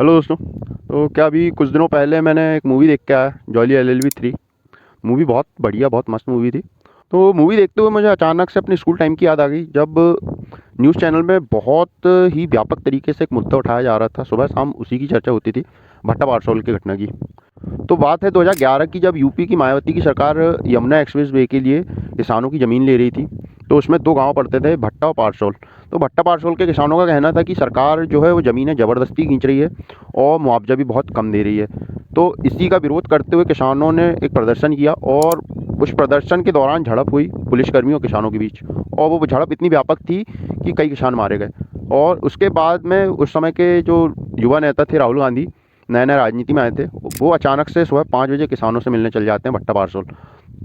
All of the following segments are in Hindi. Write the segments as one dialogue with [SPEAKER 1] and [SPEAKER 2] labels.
[SPEAKER 1] हेलो दोस्तों। तो क्या अभी कुछ दिनों पहले मैंने एक मूवी देख के आया, जॉली एलएलबी 3। मूवी बहुत बढ़िया, बहुत मस्त मूवी थी। तो मूवी देखते हुए मुझे अचानक से अपने स्कूल टाइम की याद आ गई, जब न्यूज़ चैनल में बहुत ही व्यापक तरीके से एक मुद्दा उठाया जा रहा था। सुबह शाम उसी की चर्चा होती थी, भट्टा पारसोल की घटना की। तो बात है 2011 की, जब यूपी की मायावती की सरकार यमुना एक्सप्रेस वे के लिए किसानों की ज़मीन ले रही थी। तो उसमें दो गांव पड़ते थे, भट्टा और पारसोल। तो भट्टा पारसोल के किसानों का कहना था कि सरकार जो है वो ज़मीनें ज़बरदस्ती खींच रही है और मुआवजा भी बहुत कम दे रही है। तो इसी का विरोध करते हुए किसानों ने एक प्रदर्शन किया, और उस प्रदर्शन के दौरान झड़प हुई पुलिसकर्मियों और किसानों के बीच। और वो झड़प इतनी व्यापक थी कि कई किसान मारे गए। और उसके बाद में उस समय के जो युवा नेता थे, राहुल गांधी, नए नए राजनीति में आए थे, वो अचानक से सुबह 5 बजे किसानों से मिलने चल जाते हैं भट्टा पारसोल।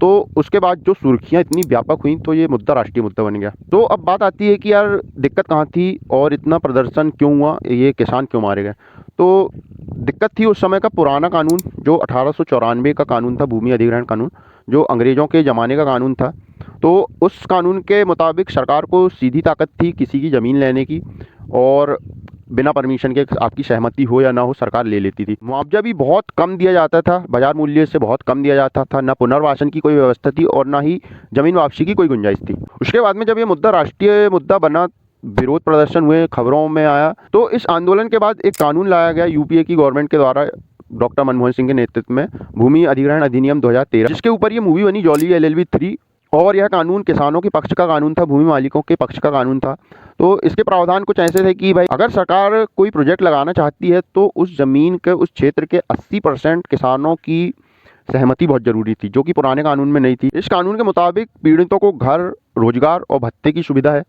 [SPEAKER 1] तो उसके बाद जो सुर्खियां इतनी व्यापक हुई, तो ये मुद्दा राष्ट्रीय मुद्दा बन गया। तो अब बात आती है कि यार दिक्कत कहाँ थी और इतना प्रदर्शन क्यों हुआ, ये किसान क्यों मारे गए। तो दिक्कत थी उस समय का पुराना कानून, जो 1894 का कानून था, भूमि अधिग्रहण कानून, जो अंग्रेज़ों के ज़माने का कानून था। तो उस कानून के मुताबिक सरकार को सीधी ताकत थी किसी की ज़मीन लेने की, और बिना परमिशन के, आपकी सहमति हो या ना हो, सरकार ले लेती थी। मुआवजा भी बहुत कम दिया जाता था, बाजार मूल्य से बहुत कम दिया जाता था। ना पुनर्वासन की कोई व्यवस्था थी और ना ही जमीन वापसी की कोई गुंजाइश थी। उसके बाद में जब ये मुद्दा राष्ट्रीय मुद्दा बना, विरोध प्रदर्शन हुए, खबरों में आया, तो इस आंदोलन के बाद एक कानून लाया गया यूपीए की गवर्नमेंट के द्वारा, डॉक्टर मनमोहन सिंह के नेतृत्व में, भूमि अधिग्रहण अधिनियम 2013, जिसके ऊपर ये मूवी बनी, जॉली एलएलबी 3। और यह कानून किसानों के पक्ष का कानून था, भूमि मालिकों के पक्ष का कानून था। तो इसके प्रावधान कुछ ऐसे थे कि भाई, अगर सरकार कोई प्रोजेक्ट लगाना चाहती है तो उस ज़मीन के, उस क्षेत्र के 80% किसानों की सहमति बहुत ज़रूरी थी, जो कि पुराने कानून में नहीं थी। इस कानून के मुताबिक पीड़ितों को घर, रोजगार और भत्ते की सुविधा है।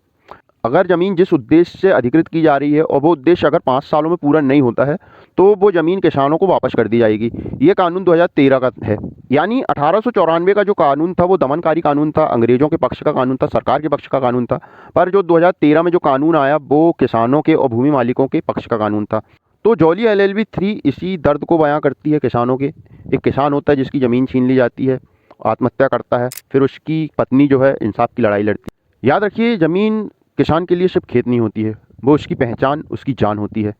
[SPEAKER 1] अगर ज़मीन जिस उद्देश्य से अधिकृत की जा रही है और वो उद्देश्य अगर 5 सालों में पूरा नहीं होता है, तो वो ज़मीन किसानों को वापस कर दी जाएगी। ये कानून 2013 का है। यानी 1894 का जो कानून था वो दमनकारी कानून था, अंग्रेज़ों के पक्ष का कानून था, सरकार के पक्ष का कानून था। पर जो 2013 में जो कानून आया, वो किसानों के और भूमि मालिकों के पक्ष का कानून था। तो जॉली एलएलबी 3 इसी दर्द को बयां करती है किसानों के। एक किसान होता है जिसकी ज़मीन छीन ली जाती है, आत्महत्या करता है, फिर उसकी पत्नी जो है इंसाफ की लड़ाई लड़ती है। याद रखिए, ज़मीन किसान के लिए सिर्फ खेत नहीं होती है, वो उसकी पहचान, उसकी जान होती है।